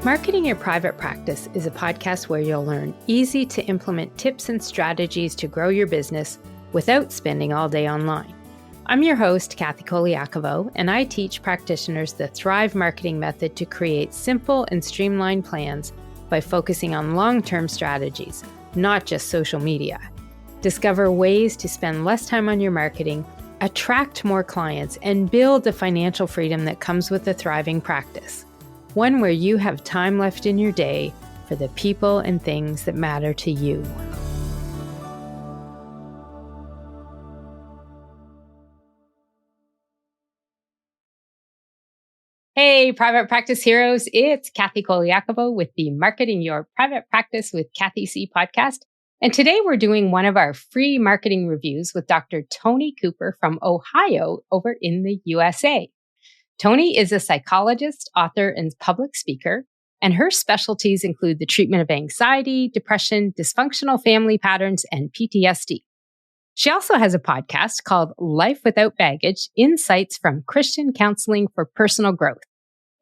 Marketing Your Private Practice is a podcast where you'll learn easy to implement tips and strategies to grow your business without spending all day online. I'm your host, Colaiacovo, and I teach practitioners the Thrive marketing method to create simple and streamlined plans by focusing on long-term strategies, not just social media. Discover ways to spend less time on your marketing, attract more clients, and build the financial freedom that comes with a thriving practice. One where you have time left in your day for the people and things that matter to you. Hey, private practice heroes, it's Kathy Colaiacovo with the Marketing Your Private Practice with Kathy C podcast. And today we're doing one of our free marketing reviews with Dr. Toni Cooper from Ohio over in the USA. Toni is a psychologist, author, and public speaker, and her specialties include the treatment of anxiety, depression, dysfunctional family patterns, and PTSD. She also has a podcast called Life Without Baggage: Insights from Christian Counseling for Personal Growth.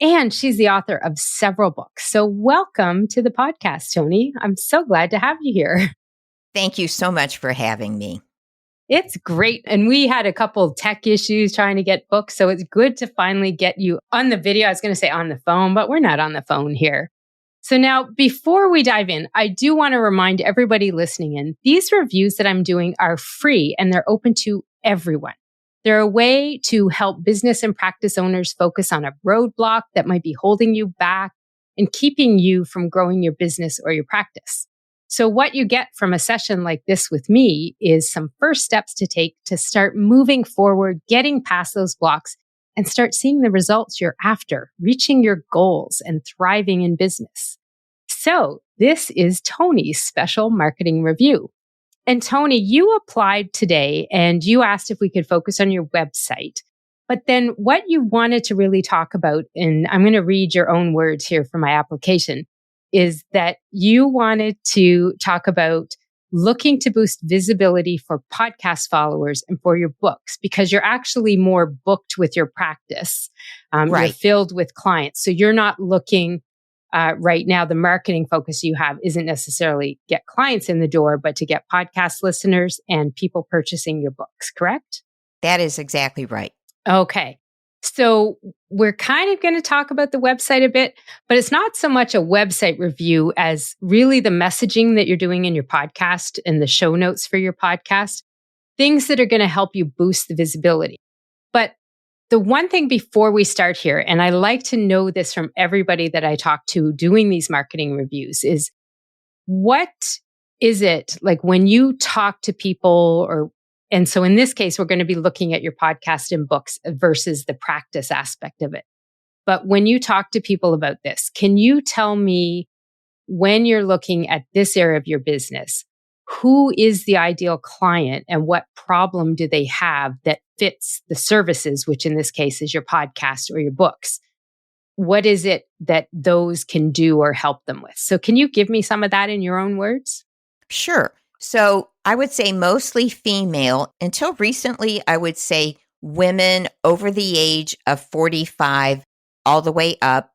And she's the author of several books. So welcome to the podcast, Toni. I'm so glad to have you here. Thank you so much for having me. It's great. And we had a couple tech issues trying to get booked. So it's good to finally get you on the video. I was going to say on the phone, but we're not on the phone here. So now, before we dive in, I do want to remind everybody listening in, these reviews that I'm doing are free and they're open to everyone. They're a way to help business and practice owners focus on a roadblock that might be holding you back and keeping you from growing your business or your practice. So what you get from a session like this with me is some first steps to take to start moving forward, getting past those blocks, and start seeing the results you're after, reaching your goals and thriving in business. So this is Toni's special marketing review. And Toni, you applied today and you asked if we could focus on your website. But then what you wanted to really talk about, and I'm going to read your own words here for my application, is that you wanted to talk about looking to boost visibility for podcast followers and for your books, because you're actually more booked with your practice. Right. You're filled with clients. So you're not looking right now, the marketing focus you have isn't necessarily get clients in the door, but to get podcast listeners and people purchasing your books, correct? That is exactly right. Okay. So we're kind of going to talk about the website a bit, but it's not so much a website review as really the messaging that you're doing in your podcast and the show notes for your podcast, things that are going to help you boost the visibility. But the one thing before we start here, and I like to know this from everybody that I talk to doing these marketing reviews, is what is it like when you talk to people and so in this case, we're going to be looking at your podcast and books versus the practice aspect of it. But when you talk to people about this, can you tell me when you're looking at this area of your business, who is the ideal client and what problem do they have that fits the services, which in this case is your podcast or your books? What is it that those can do or help them with? So can you give me some of that in your own words? Sure. So I would say mostly female. Until recently, I would say women over the age of 45 all the way up.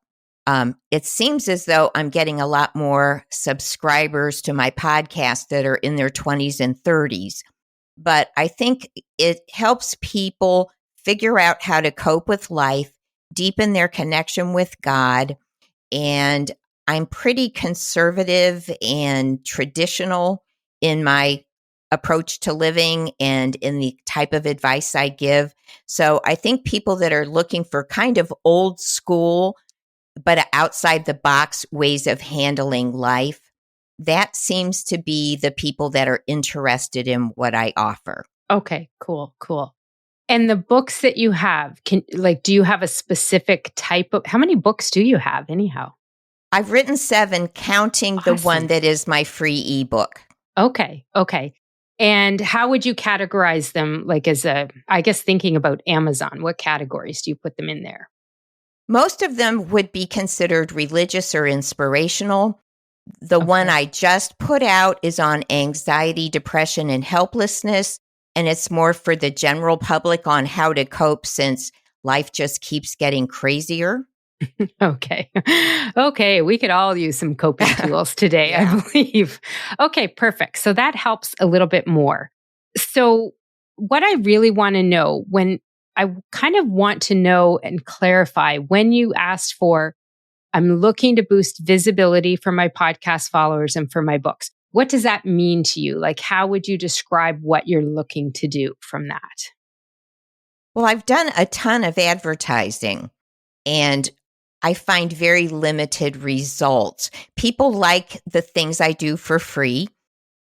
It seems as though I'm getting a lot more subscribers to my podcast that are in their 20s and 30s. But I think it helps people figure out how to cope with life, deepen their connection with God. And I'm pretty conservative and traditional in my approach to living and in the type of advice I give. So I think people that are looking for kind of old school, but outside the box ways of handling life, that seems to be the people that are interested in what I offer. Okay, cool. And the books that you have, do you have a specific type of, how many books do you have anyhow? I've written 7, counting Awesome. The one that is my free ebook. Okay. And how would you categorize them? Like I guess thinking about Amazon, what categories do you put them in there? Most of them would be considered religious or inspirational. The one I just put out is on anxiety, depression, and helplessness. And it's more for the general public on how to cope since life just keeps getting crazier. Okay. Okay. We could all use some coping tools today, I Yeah. believe. Okay. Perfect. So that helps a little bit more. So, what I really want to know when I kind of want to know and clarify when you asked for, I'm looking to boost visibility for my podcast followers and for my books. What does that mean to you? Like, how would you describe what you're looking to do from that? Well, I've done a ton of advertising and I find very limited results. People like the things I do for free,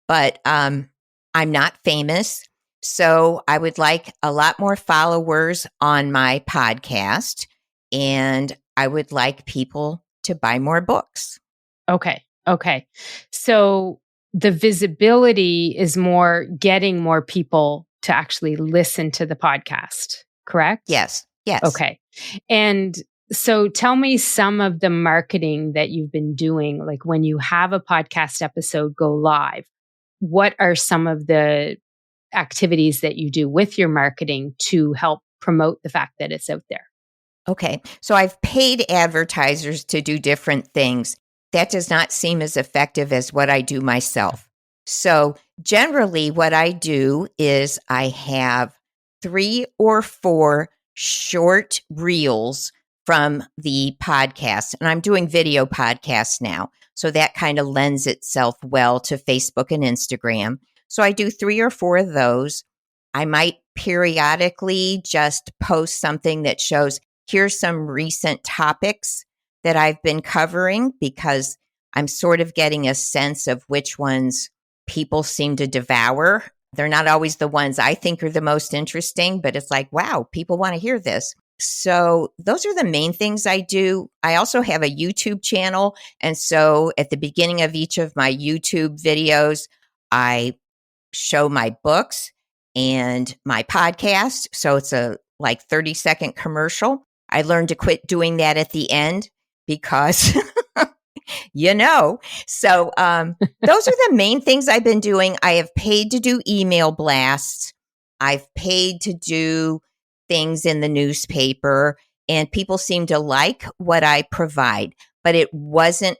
but I'm not famous. So I would like a lot more followers on my podcast, and I would like people to buy more books. Okay. Okay. So the visibility is more getting more people to actually listen to the podcast, correct? Yes, yes. Okay. And so tell me some of the marketing that you've been doing. Like when you have a podcast episode go live, what are some of the activities that you do with your marketing to help promote the fact that it's out there? Okay. So I've paid advertisers to do different things. That does not seem as effective as what I do myself. So generally, what I do is I have 3 or 4 short reels from the podcast, and I'm doing video podcasts now. So that kind of lends itself well to Facebook and Instagram. So I do 3 or 4 of those. I might periodically just post something that shows, here's some recent topics that I've been covering, because I'm sort of getting a sense of which ones people seem to devour. They're not always the ones I think are the most interesting, but it's like, wow, people want to hear this. So those are the main things I do. I also have a YouTube channel. And so at the beginning of each of my YouTube videos, I show my books and my podcast. So it's a like 30-second commercial. I learned to quit doing that at the end because, So those are the main things I've been doing. I have paid to do email blasts. I've paid to do things in the newspaper, and people seem to like what I provide, but it wasn't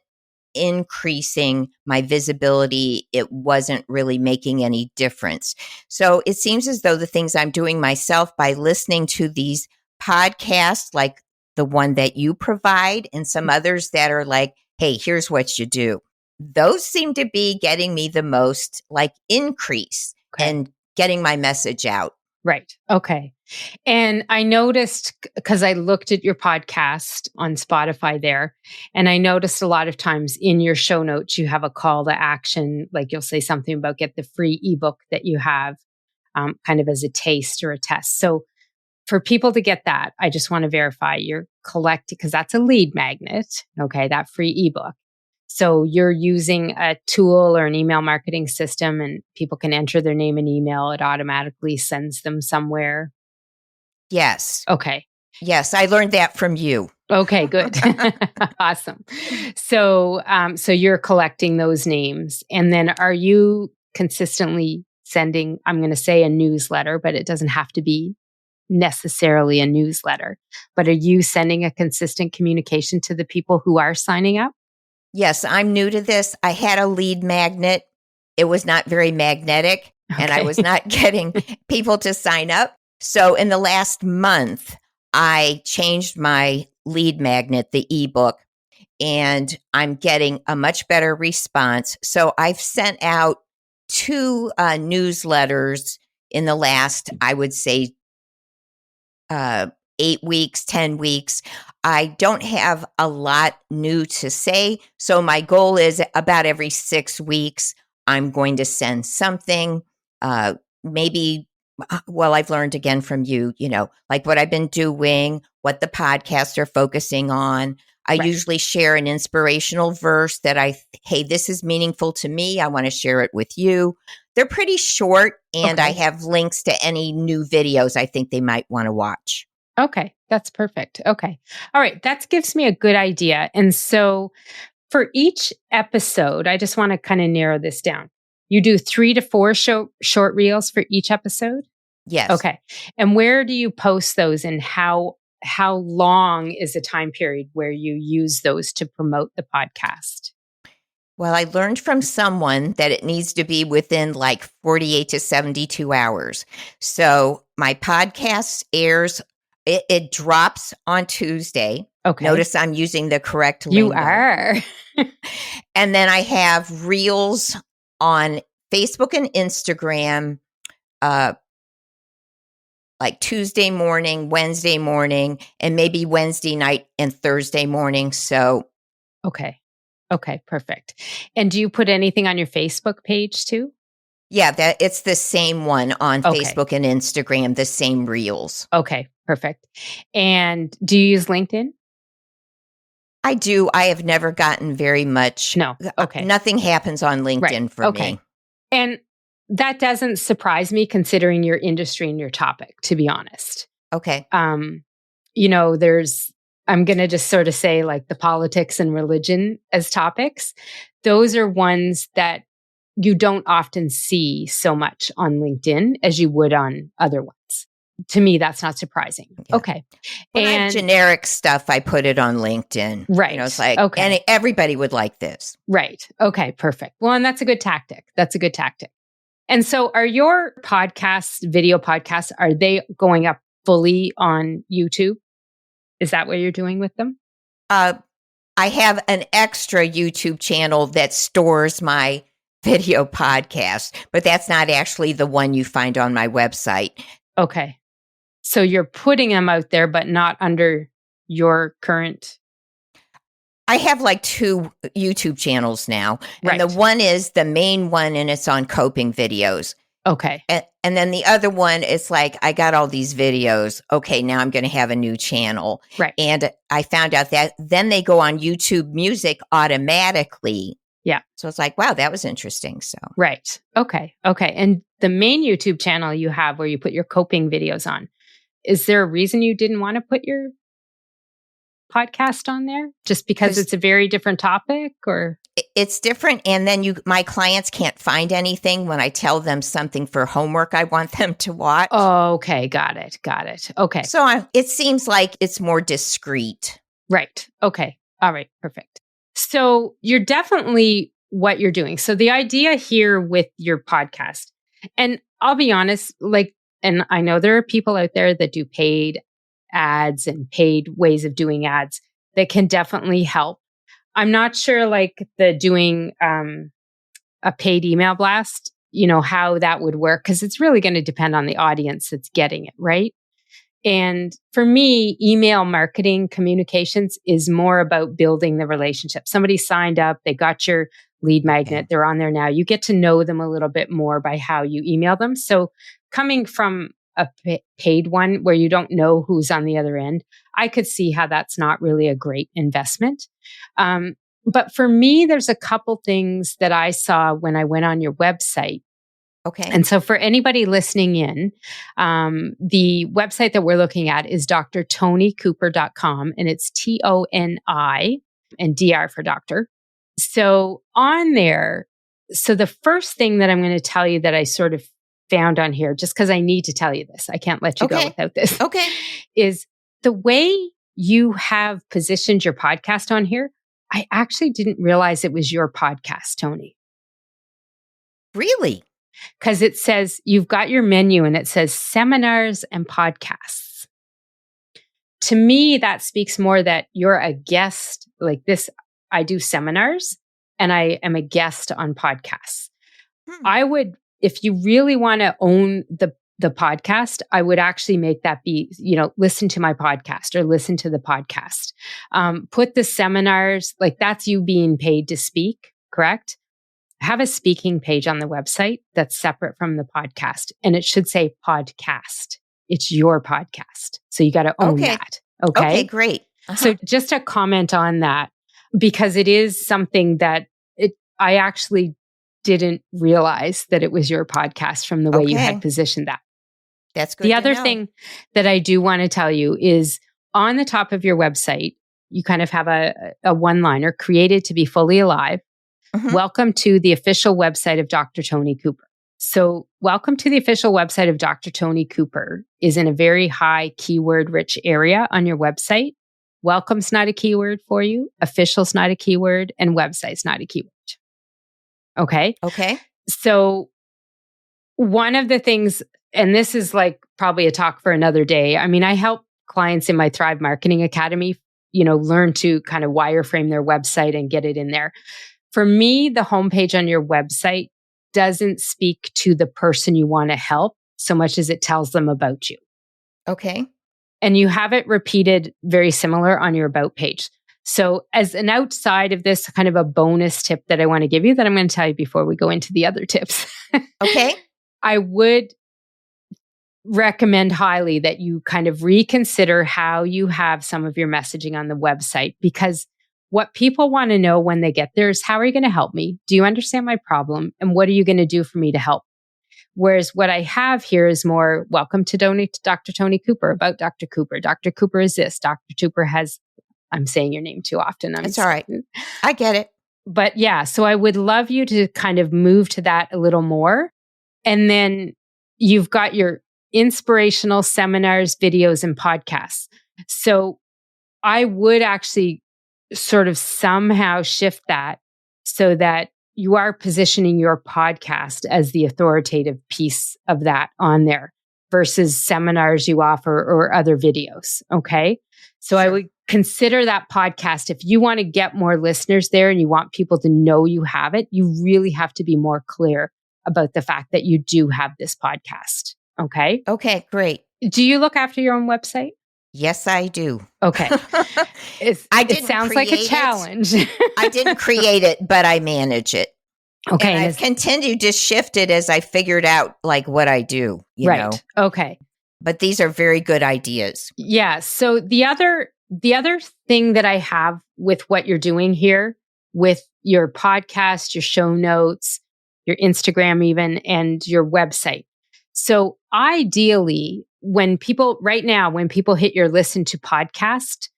increasing my visibility. It wasn't really making any difference. So it seems as though the things I'm doing myself by listening to these podcasts, like the one that you provide, and some others that are like, hey, here's what you do. Those seem to be getting me the most like increase Okay. and getting my message out. Right. Okay. And I noticed because I looked at your podcast on Spotify there, and I noticed a lot of times in your show notes, you have a call to action. Like you'll say something about get the free ebook that you have kind of as a taste or a test. So for people to get that, I just want to verify you're collecting, because that's a lead magnet. Okay. That free ebook. So you're using a tool or an email marketing system, and people can enter their name and email. It automatically sends them somewhere. Yes. Okay. Yes. I learned that from you. Okay, good. Awesome. So, so you're collecting those names, and then are you consistently sending, I'm going to say a newsletter, but it doesn't have to be necessarily a newsletter, but are you sending a consistent communication to the people who are signing up? Yes, I'm new to this. I had a lead magnet. It was not very magnetic, and I was not getting people to sign up. So in the last month, I changed my lead magnet, the ebook, and I'm getting a much better response. So I've sent out 2 newsletters in the last, I would say, 8 weeks, 10 weeks. I don't have a lot new to say. So my goal is about every 6 weeks, I'm going to send something. Maybe, well, I've learned again from you, like what I've been doing, what the podcasts are focusing on. I Right. usually share an inspirational verse that hey, this is meaningful to me. I want to share it with you. They're pretty short, and I Okay. have links to any new videos I think they might want to watch. Okay, that's perfect. Okay. All right, that gives me a good idea. And so for each episode, I just want to kind of narrow this down. You do 3 to 4 short reels for each episode? Yes. Okay. And where do you post those, and how how long is the time period where you use those to promote the podcast? Well, I learned from someone that it needs to be within like 48 to 72 hours. So my podcast airs, it drops on Tuesday. Okay. Notice I'm using the correct You lingo. are. And then I have reels on Facebook and Instagram, like Tuesday morning, Wednesday morning, and maybe Wednesday night and Thursday morning. So, Okay. Okay, perfect. And do you put anything on your Facebook page too? yeah, it's the same one on Okay. Facebook and Instagram, the same reels. Okay, perfect. And do you use LinkedIn? I do. I have never gotten very much. No. Okay. Nothing happens on LinkedIn for me. And that doesn't surprise me considering your industry and your topic, to be honest. Okay. I'm going to just sort of say like the politics and religion as topics. Those are ones that you don't often see so much on LinkedIn as you would on other ones. To me, that's not surprising. Yeah. Okay. When I have generic stuff, I put it on LinkedIn. Right. It's like, and everybody would like this. Right. Okay, perfect. Well, and that's a good tactic. And so are your video podcasts, are they going up fully on YouTube? Is that what you're doing with them? I have an extra YouTube channel that stores my video podcast, but that's not actually the one you find on my website. Okay. So you're putting them out there, but not under your current... I have like 2 YouTube channels now. Right. And the one is the main one, and it's on coping videos. Okay. And then the other one is like, I got all these videos. Okay, now I'm going to have a new channel. Right. And I found out that then they go on YouTube Music automatically. Yeah. So it's like, wow, that was interesting. So right. Okay. And the main YouTube channel you have where you put your coping videos on, is there a reason you didn't want to put your podcast on there? Just because it's a very different topic, or? It's different. And then my clients can't find anything when I tell them something for homework I want them to watch. Oh, okay. Got it. Okay. So it seems like it's more discreet. Right. Okay. All right. Perfect. So you're definitely what you're doing. So the idea here with your podcast, and I'll be honest, and I know there are people out there that do paid ads and paid ways of doing ads that can definitely help. I'm not sure the doing a paid email blast, how that would work, because it's really going to depend on the audience that's getting it, right? And for me, email marketing communications is more about building the relationship. Somebody signed up, they got your lead magnet, they're on there now. You get to know them a little bit more by how you email them. So coming from a paid one where you don't know who's on the other end, I could see how that's not really a great investment. But for me, there's a couple things that I saw when I went on your website. Okay. And so for anybody listening in, the website that we're looking at is drtonicooper.com, and it's TONI and DR for doctor. So on there, so the first thing that I'm going to tell you that I sort of found on here, just because I need to tell you this, I can't let you go without this. Okay. Is the way you have positioned your podcast on here. I actually didn't realize it was your podcast, Toni. Really? Because it says, you've got your menu and it says seminars and podcasts. To me, that speaks more that you're a guest like this. I do seminars and I am a guest on podcasts. I would, if you really want to own the podcast, I would actually make that be, listen to my podcast or listen to the podcast. Put the seminars, that's you being paid to speak, correct? Have a speaking page on the website that's separate from the podcast, and it should say podcast. It's your podcast. So you got to own that. Okay, great. So just a comment on that, because it is something that I actually didn't realize that it was your podcast from the way you had positioned that. That's good. The other thing that I do want to tell you is on the top of your website, you kind of have a one-liner, created to be fully alive. Mm-hmm. Welcome to the official website of Dr. Toni Cooper. So, welcome to the official website of Dr. Toni Cooper is in a very high keyword rich area on your website. Welcome's not a keyword for you. Official's not a keyword, and website's not a keyword. Okay. Okay. So, one of the things, and this is like probably a talk for another day. I mean, I help clients in my Thrive Marketing Academy, learn to kind of wireframe their website and get it in there. For me, the homepage on your website doesn't speak to the person you want to help so much as it tells them about you. Okay. And you have it repeated very similar on your about page. So as an outside of this, kind of a bonus tip that I want to give you that I'm going to tell you before we go into the other tips. Okay. I would recommend highly that you kind of reconsider how you have some of your messaging on the website, because what people want to know when they get there is, how are you going to help me? Do you understand my problem? And what are you going to do for me to help? Whereas what I have here is more, welcome to Dr. Toni Cooper, about Dr. Cooper. Dr. Cooper is this. Dr. Cooper has, I'm saying your name too often. It's all right. I get it. But yeah, so I would love you to kind of move to that a little more. And then you've got your inspirational seminars, videos, and podcasts. So I would actually sort of somehow shift that so that you are positioning your podcast as the authoritative piece of that on there versus seminars you offer or other videos. Okay. So Sure. I would consider that podcast. If you want to get more listeners there and you want people to know you have it, you really have to be more clear about the fact that you do have this podcast. Okay. Okay, great. Do you look after your own website? Yes, I do. Okay. It sounds like a challenge. I didn't create it, but I manage it. Okay. And I've continued to shift it as I figured out like what I do, you know. Okay. But these are very good ideas. Yeah. So the other thing that I have with what you're doing here with your podcast, your show notes, your Instagram even, and your website. So ideally, when people hit your listen to podcast,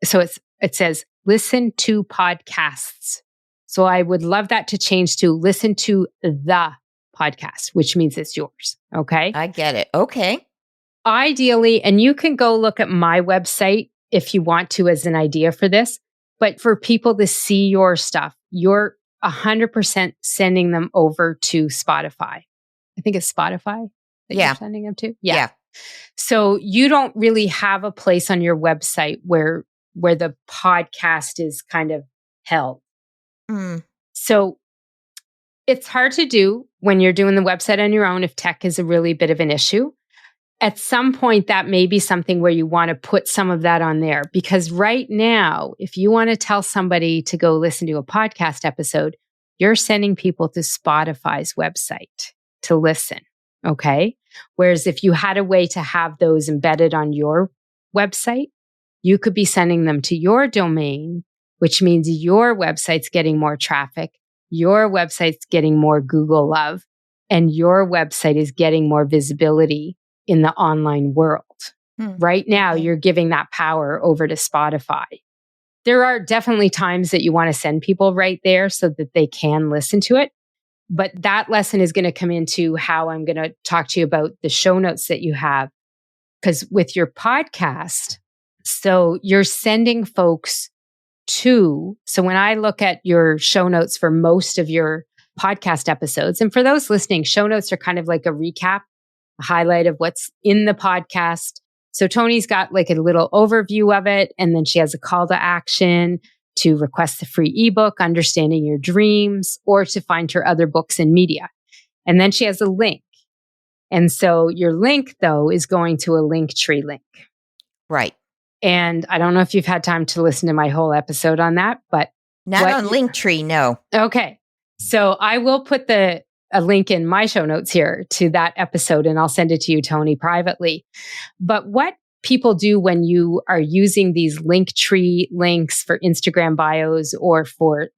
so it says listen to podcasts. So I would love that to change to listen to the podcast, which means it's yours. Okay. I get it. Okay. Ideally, and you can go look at my website if you want to as an idea for this, but for people to see your stuff, you're 100% sending them over to Spotify. I think it's Spotify that you're sending them to. Yeah. So you don't really have a place on your website where the podcast is kind of held. So it's hard to do when you're doing the website on your own if tech is a really bit of an issue. At some point, that may be something where you want to put some of that on there, because right now, if you want to tell somebody to go listen to a podcast episode, you're sending people to Spotify's website to listen. Okay. Whereas if you had a way to have those embedded on your website, you could be sending them to your domain, which means your website's getting more traffic, your website's getting more Google love, and your website is getting more visibility in the online world. Right now, you're giving that power over to Spotify. There are definitely times that you want to send people right there so that they can listen to it. But that lesson is going to come into how I'm going to talk to you about the show notes that you have. Because with your podcast, so you're sending folks to, so when I look at your show notes for most of your podcast episodes, and for those listening, show notes are kind of like a recap, a highlight of what's in the podcast. So Toni's got like a little overview of it, and then she has a call to action to request the free ebook, Understanding Your Dreams, or to find her other books and media. And then she has a link. And so your link, though, is going to a Linktree link. Right. And I don't know if you've had time to listen to my whole episode on that, but not on Linktree, no. Okay. So I will put a link in my show notes here to that episode, and I'll send it to you, Toni, privately. But what people do when you are using these Linktree links for Instagram bios, or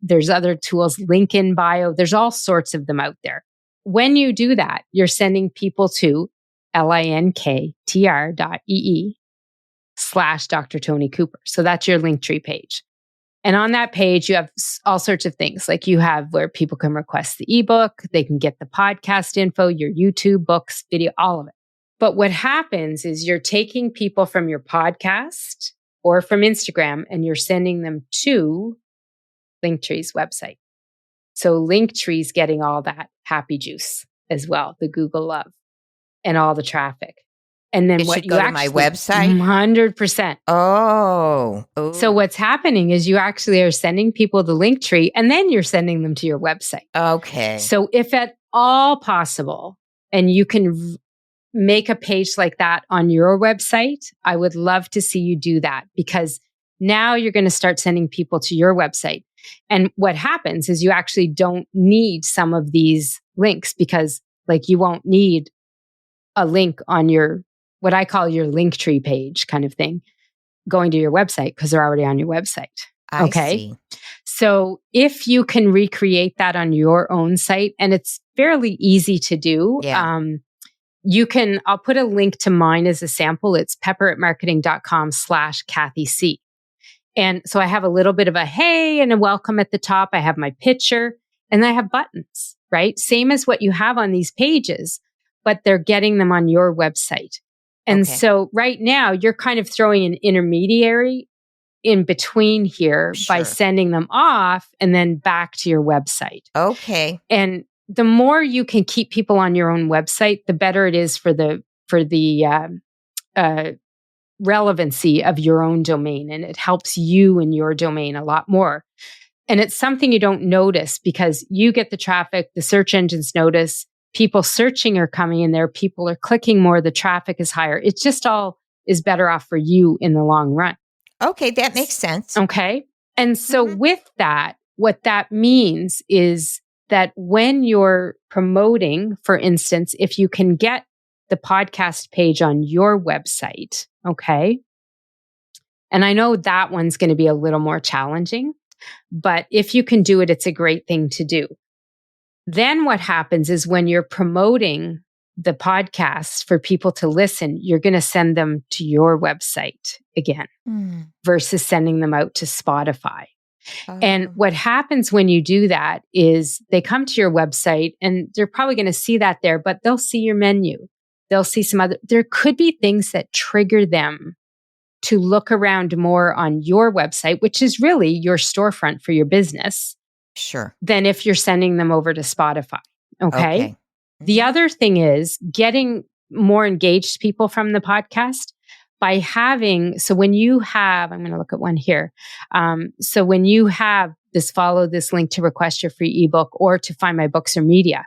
there's other tools, LinkedIn bio, there's all sorts of them out there. When you do that, you're sending people to linktr.ee/Dr. Toni Cooper. So that's your Linktree page. And on that page, you have all sorts of things. Like you have where people can request the ebook, they can get the podcast info, your YouTube, books, video, all of it. But what happens is you're taking people from your podcast or from Instagram and you're sending them to Linktree's website. So Linktree's getting all that happy juice as well, the Google love and all the traffic. And then It what should you go actually, to my website? 100%. Oh. So what's happening is you actually are sending people the Linktree and then you're sending them to your website. Okay. So if at all possible, and you can make a page like that on your website, I would love to see you do that, because now you're going to start sending people to your website. And what happens is you actually don't need some of these links, because like you won't need a link on your, what I call your Linktree page kind of thing, going to your website, because they're already on your website. I see. So if you can recreate that on your own site, and it's fairly easy to do, you can, I'll put a link to mine as a sample. It's pepperitmarketing.com/Kathy C. And so I have a little bit of a hey and a welcome at the top. I have my picture and I have buttons, right? Same as what you have on these pages, but they're getting them on your website. And so right now you're kind of throwing an intermediary in between here by sending them off and then back to your website. Okay. And the more you can keep people on your own website, the better it is for the relevancy of your own domain. And it helps you and your domain a lot more. And it's something you don't notice because you get the traffic, the search engines notice, people searching are coming in there, people are clicking more, the traffic is higher. It just all is better off for you in the long run. Okay, that makes sense. Okay. And so with that, what that means is that when you're promoting, for instance, if you can get the podcast page on your website, okay, and I know that one's going to be a little more challenging, but if you can do it, it's a great thing to do. Then what happens is when you're promoting the podcast for people to listen, you're going to send them to your website again versus sending them out to Spotify. And what happens when you do that is they come to your website and they're probably going to see that there, but they'll see your menu. They'll see some other, there could be things that trigger them to look around more on your website, which is really your storefront for your business. Sure. Than if you're sending them over to Spotify. Okay. The other thing is getting more engaged people from the podcast by having, so when you have, I'm going to look at one here. So when you have this, follow this link to request your free ebook or to find my books or media,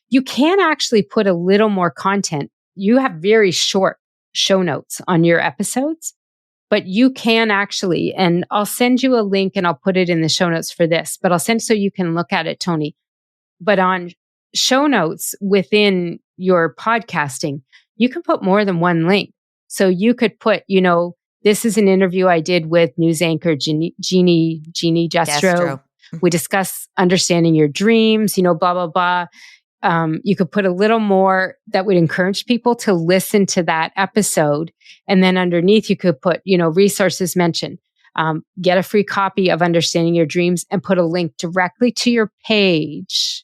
you can actually put a little more content. You have very short show notes on your episodes, but you can actually, and I'll send you a link and I'll put it in the show notes for this, but I'll send so you can look at it, Toni. But on show notes within your podcasting, you can put more than one link. So you could put, this is an interview I did with news anchor Jeannie Jestro. We discuss understanding your dreams, blah, blah, blah. You could put a little more that would encourage people to listen to that episode. And then underneath you could put, resources mentioned. Get a free copy of Understanding Your Dreams and put a link directly to your page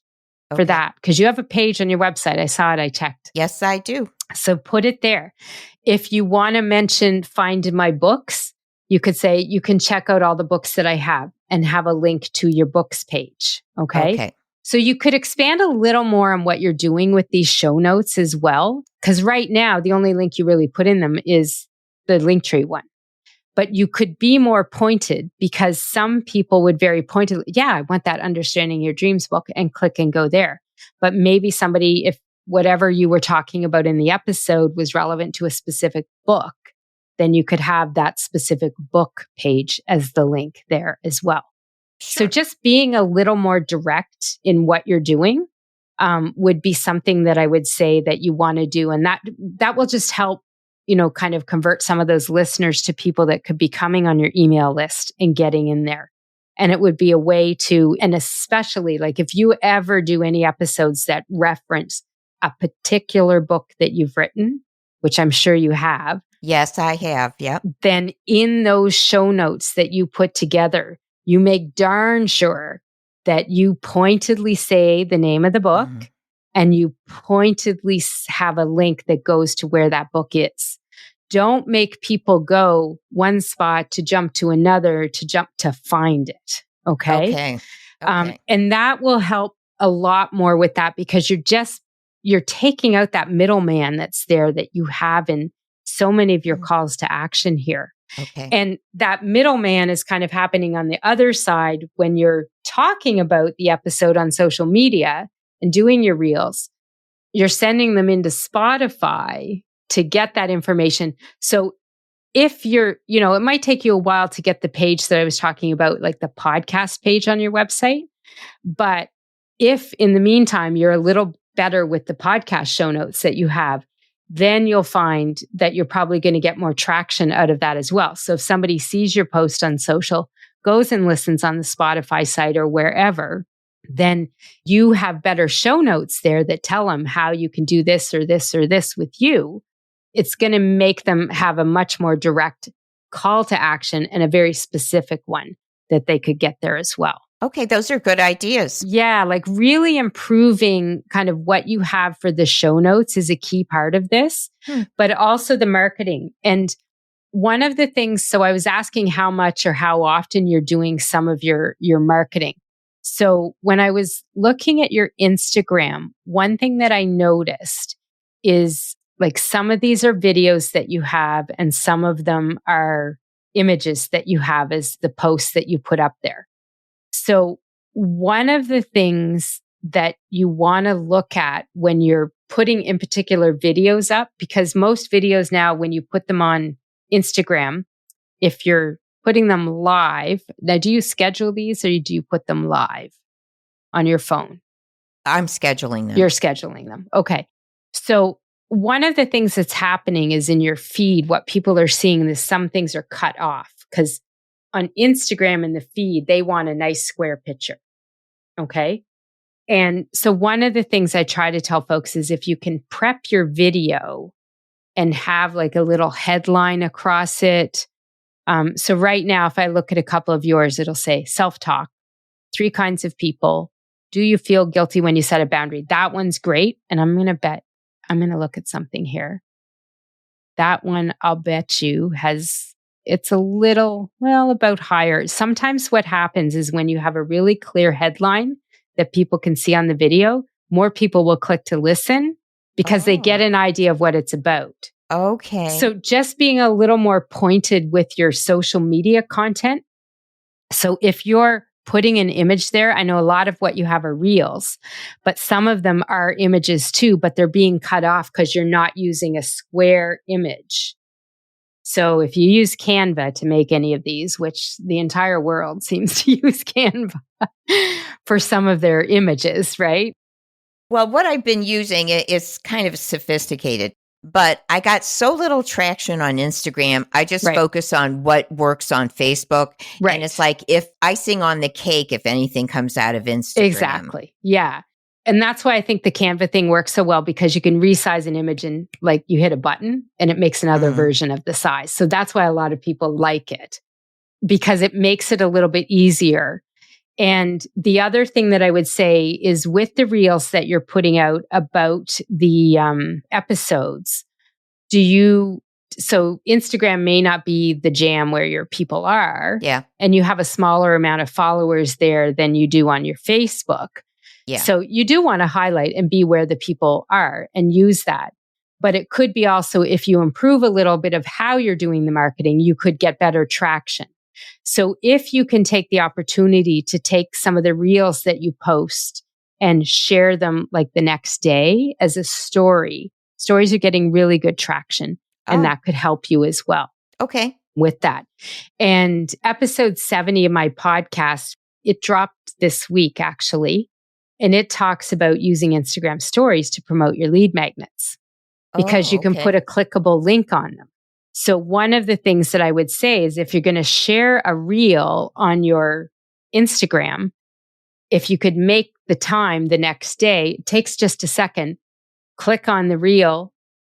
for that. Because you have a page on your website. I saw it. I checked. Yes, I do. So put it there. If you want to mention find my books, you could say you can check out all the books that I have and have a link to your books page. Okay. So you could expand a little more on what you're doing with these show notes as well. Because right now, the only link you really put in them is the Linktree one. But you could be more pointed because some people would very pointedly, I want that Understanding Your Dreams book and click and go there. But maybe somebody, if whatever you were talking about in the episode was relevant to a specific book, then you could have that specific book page as the link there as well. Sure. So just being a little more direct in what you're doing would be something that I would say that you want to do. And that will just help, kind of convert some of those listeners to people that could be coming on your email list and getting in there. And it would be a way to, and especially like if you ever do any episodes that reference a particular book that you've written, which I'm sure you have. Yes, I have. Yep. Then in those show notes that you put together, you make darn sure that you pointedly say the name of the book and you pointedly have a link that goes to where that book is. Don't make people go one spot to jump to another to jump to find it. Okay. And that will help a lot more with that, because you're taking out that middleman that's there that you have in so many of your calls to action here. Okay. And that middleman is kind of happening on the other side when you're talking about the episode on social media and doing your reels. You're sending them into Spotify to get that information. So if you're, it might take you a while to get the page that I was talking about, like the podcast page on your website. But if in the meantime, you're a little better with the podcast show notes that you have, then you'll find that you're probably going to get more traction out of that as well. So if somebody sees your post on social, goes and listens on the Spotify site or wherever, then you have better show notes there that tell them how you can do this or this or this with you. It's going to make them have a much more direct call to action and a very specific one that they could get there as well. Okay, those are good ideas. Yeah, like really improving kind of what you have for the show notes is a key part of this, but also the marketing. And one of the things, so I was asking how much or how often you're doing some of your marketing. So when I was looking at your Instagram, one thing that I noticed is like some of these are videos that you have and some of them are images that you have as the posts that you put up there. So one of the things that you want to look at when you're putting in particular videos up, because most videos now, when you put them on Instagram, if you're putting them live, now do you schedule these or do you put them live on your phone? I'm scheduling them. You're scheduling them. Okay. So one of the things that's happening is in your feed, what people are seeing is some things are cut off, because on Instagram in the feed, they want a nice square picture. Okay. And so one of the things I try to tell folks is if you can prep your video and have like a little headline across it. So right now, if I look at a couple of yours, it'll say self-talk, 3 kinds of people. Do you feel guilty when you set a boundary? That one's great. And I'm going to look at something here. That one, I'll bet you it's a little, about higher. Sometimes what happens is when you have a really clear headline that people can see on the video, more people will click to listen because they get an idea of what it's about. Okay. So just being a little more pointed with your social media content. So if you're putting an image there, I know a lot of what you have are reels, but some of them are images too, but they're being cut off because you're not using a square image. So if you use Canva to make any of these, which the entire world seems to use Canva for some of their images, right? Well, what I've been using is kind of sophisticated, but I got so little traction on Instagram. I just focus on what works on Facebook. Right. And it's like if icing on the cake, if anything comes out of Instagram. Exactly. Yeah. And that's why I think the Canva thing works so well, because you can resize an image and like you hit a button and it makes another version of the size. So that's why a lot of people like it, because it makes it a little bit easier. And the other thing that I would say is with the reels that you're putting out about the episodes, so Instagram may not be the jam where your people are. Yeah. And you have a smaller amount of followers there than you do on your Facebook. Yeah. So you do want to highlight and be where the people are and use that. But it could be also if you improve a little bit of how you're doing the marketing, you could get better traction. So if you can take the opportunity to take some of the reels that you post and share them like the next day as a story, stories are getting really good traction and that could help you as well. Okay. With that. And episode 70 of my podcast, it dropped this week actually. And it talks about using Instagram stories to promote your lead magnets because you can put a clickable link on them. So one of the things that I would say is if you're going to share a reel on your Instagram, if you could make the time the next day, it takes just a second, click on the reel,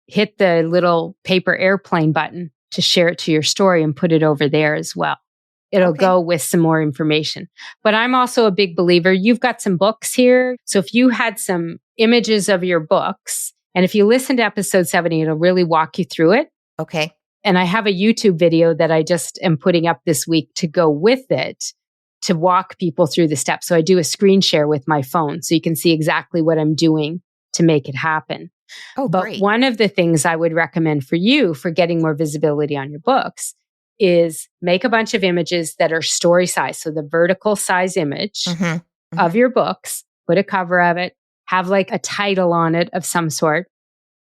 hit the little paper airplane button to share it to your story and put it over there as well. It'll Okay. go with some more information. But I'm also a big believer. You've got some books here. So if you had some images of your books, and if you listen to episode 70, it'll really walk you through it. Okay. And I have a YouTube video that I just am putting up this week to go with it to walk people through the steps. So I do a screen share with my phone so you can see exactly what I'm doing to make it happen. Oh, But great. one of the things I would recommend for you for getting more visibility on your books is make a bunch of images that are story size. So the vertical size image of your books, put a cover of it, have like a title on it of some sort,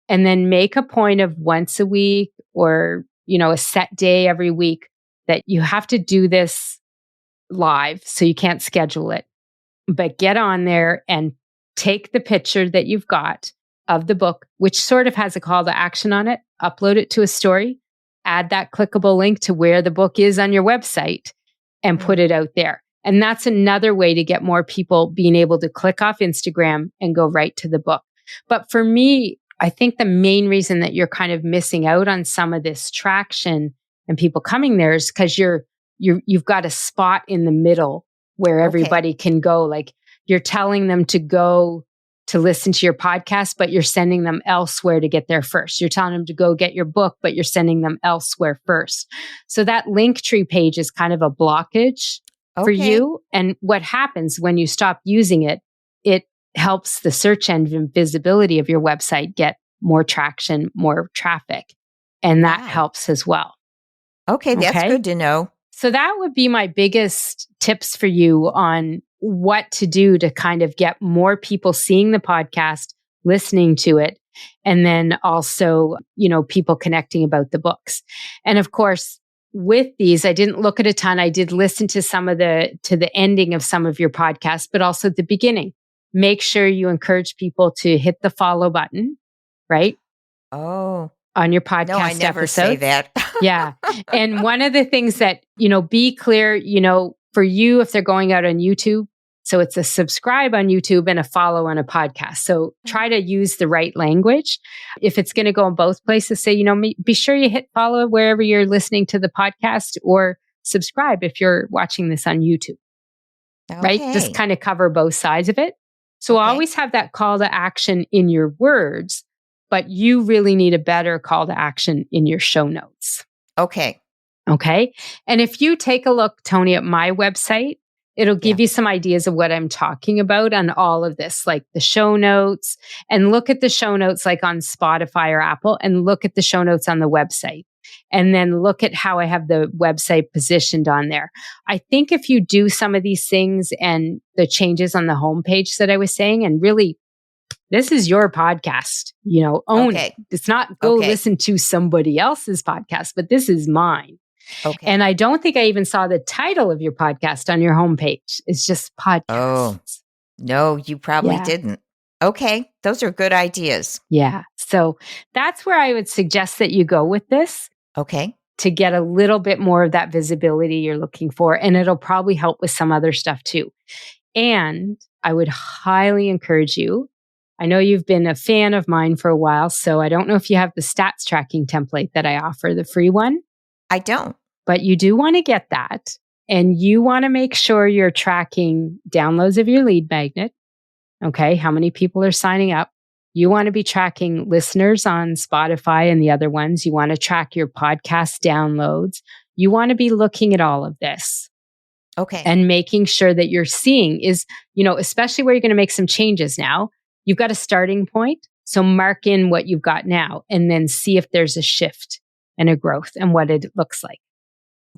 and then make a point of once a week or, a set day every week that you have to do this live. So you can't schedule it, but get on there and take the picture that you've got of the book, which sort of has a call to action on it, upload it to a story, add that clickable link to where the book is on your website and put it out there. And that's another way to get more people being able to click off Instagram and go right to the book. But for me, I think the main reason that you're kind of missing out on some of this traction and people coming there is because you've got a spot in the middle where everybody can go. Like you're telling them to go to listen to your podcast, but you're sending them elsewhere to get there first. You're telling them to go get your book, but you're sending them elsewhere first. So that Linktree page is kind of a blockage for you. And what happens when you stop using it, it helps the search engine visibility of your website get more traction, more traffic. And that helps as well. Okay, that's good to know. So that would be my biggest tips for you on what to do to kind of get more people seeing the podcast, listening to it, and then also, people connecting about the books. And of course, with these, I didn't look at a ton. I did listen to the ending of some of your podcasts, but also the beginning. Make sure you encourage people to hit the follow button, right? Oh. On your podcast No, I never episodes. say that. Yeah. And one of the things that, be clear, for you, if they're going out on YouTube, so it's a subscribe on YouTube and a follow on a podcast. So try to use the right language. If it's going to go in both places, say, be sure you hit follow wherever you're listening to the podcast or subscribe if you're watching this on YouTube, right? Just kind of cover both sides of it. So always have that call to action in your words, but you really need a better call to action in your show notes. Okay. And if you take a look, Toni, at my website, it'll give you some ideas of what I'm talking about on all of this, like the show notes, and look at the show notes like on Spotify or Apple, and look at the show notes on the website. And then look at how I have the website positioned on there. I think if you do some of these things and the changes on the homepage that I was saying, and really, this is your podcast, own it. It's not go listen to somebody else's podcast, but this is mine. And I don't think I even saw the title of your podcast on your homepage. It's just podcasts. Oh, no, you probably didn't. Okay. Those are good ideas. Yeah. So that's where I would suggest that you go with this. Okay. To get a little bit more of that visibility you're looking for. And it'll probably help with some other stuff too. And I would highly encourage you. I know you've been a fan of mine for a while, so I don't know if you have the stats tracking template that I offer, the free one. I don't. But you do want to get that. And you want to make sure you're tracking downloads of your lead magnet. Okay. How many people are signing up? You want to be tracking listeners on Spotify and the other ones. You want to track your podcast downloads. You want to be looking at all of this. Okay. And making sure that you're seeing is, especially where you're going to make some changes now, you've got a starting point. So mark in what you've got now and then see if there's a shift and a growth and what it looks like.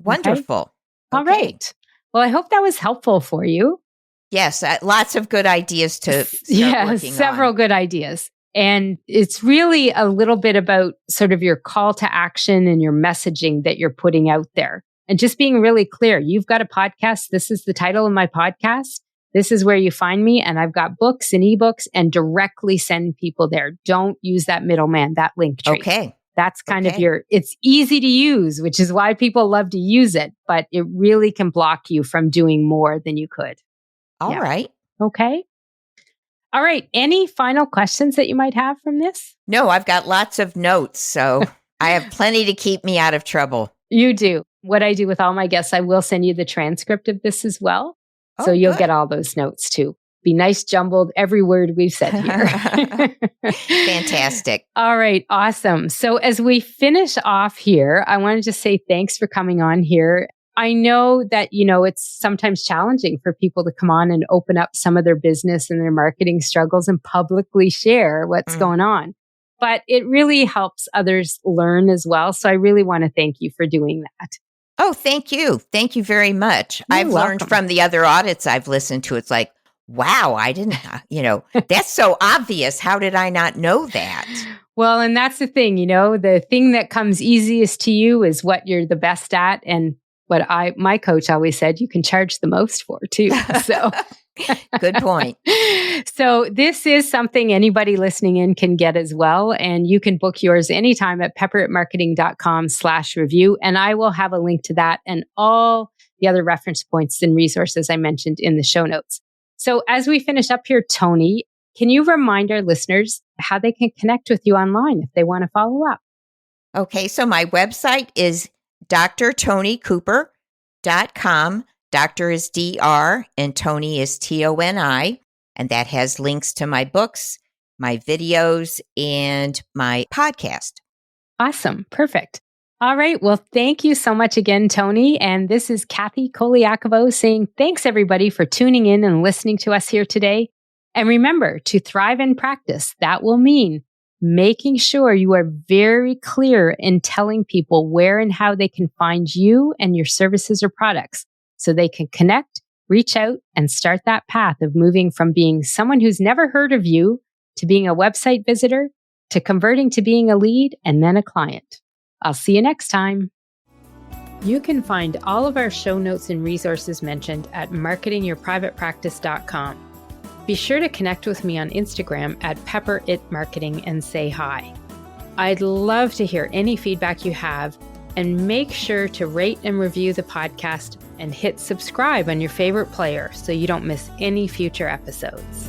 Wonderful. Okay? All right. Well, I hope that was helpful for you. Yes, lots of good ideas to start working several on. Good ideas. And it's really a little bit about sort of your call to action and your messaging that you're putting out there. And just being really clear. You've got a podcast. This is the title of my podcast. This is where you find me. And I've got books and ebooks, and directly send people there. Don't use that middleman, that link tree. Okay. That's kind of it's easy to use, which is why people love to use it, but it really can block you from doing more than you could. All right. Okay. All right. Any final questions that you might have from this? No, I've got lots of notes, so I have plenty to keep me out of trouble. You do. what I do with all my guests, I will send you the transcript of this as well. So Oh, you'll good. get all those notes too. Be nice, jumbled, every word we've said here. Fantastic. All right. Awesome. So as we finish off here, I want to just say thanks for coming on here. I know that, it's sometimes challenging for people to come on and open up some of their business and their marketing struggles and publicly share what's going on. But it really helps others learn as well. So I really want to thank you for doing that. Oh, thank you. Thank you very much. You're I've welcome. learned from the other audits I've listened to. It's like, wow, I didn't, that's so obvious. How did I not know that? Well, and that's the thing, the thing that comes easiest to you is what you're the best at. And what my coach always said, you can charge the most for too. So good point. So this is something anybody listening in can get as well. And you can book yours anytime at pepperitmarketing.com/review. And I will have a link to that and all the other reference points and resources I mentioned in the show notes. So as we finish up here, Toni, can you remind our listeners how they can connect with you online if they want to follow up? Okay, so my website is drtonicooper.com. Doctor is DR and Toni is TONI. And that has links to my books, my videos, and my podcast. Awesome. Perfect. All right. Well, thank you so much again, Toni. And this is Kathy Colaiacovo saying thanks, everybody, for tuning in and listening to us here today. And remember, to thrive in practice, that will mean making sure you are very clear in telling people where and how they can find you and your services or products so they can connect, reach out, and start that path of moving from being someone who's never heard of you to being a website visitor to converting to being a lead and then a client. I'll see you next time. You can find all of our show notes and resources mentioned at marketingyourprivatepractice.com. Be sure to connect with me on Instagram at pepperitmarketing and say hi. I'd love to hear any feedback you have, and make sure to rate and review the podcast and hit subscribe on your favorite player so you don't miss any future episodes.